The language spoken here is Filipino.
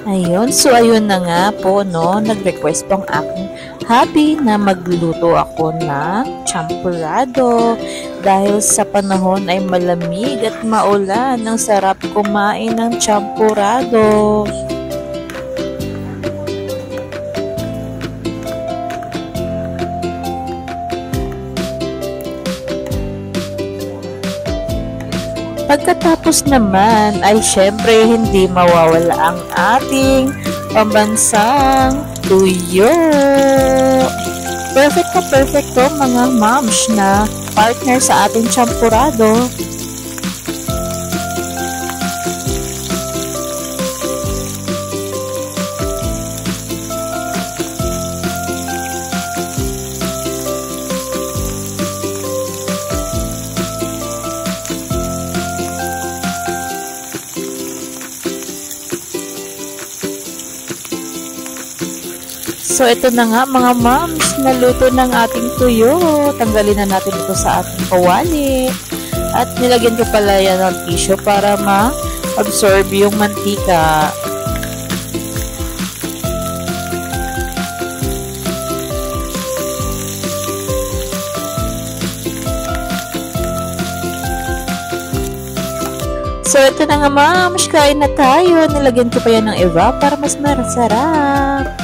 Ayun, so ayun na nga po, no, nag-request po ang aking hubby na magluto ako ng champurrado. Dahil sa panahon ay malamig at maulan, ang sarap kumain ng champurrado. Pagkatapos naman ay syempre hindi mawawala ang ating pambansang tuyo. Perfect na perfect to mga moms na partner sa ating champurrado. So, ito na nga mga moms, naluto ng ating tuyo. Tanggalin na natin ito sa ating kawali. At nilagyan ko pala yan ng tissue para ma-absorb yung mantika. So, ito na nga moms, kain na tayo. Nilagyan ko pa yan ng iba para mas masarap.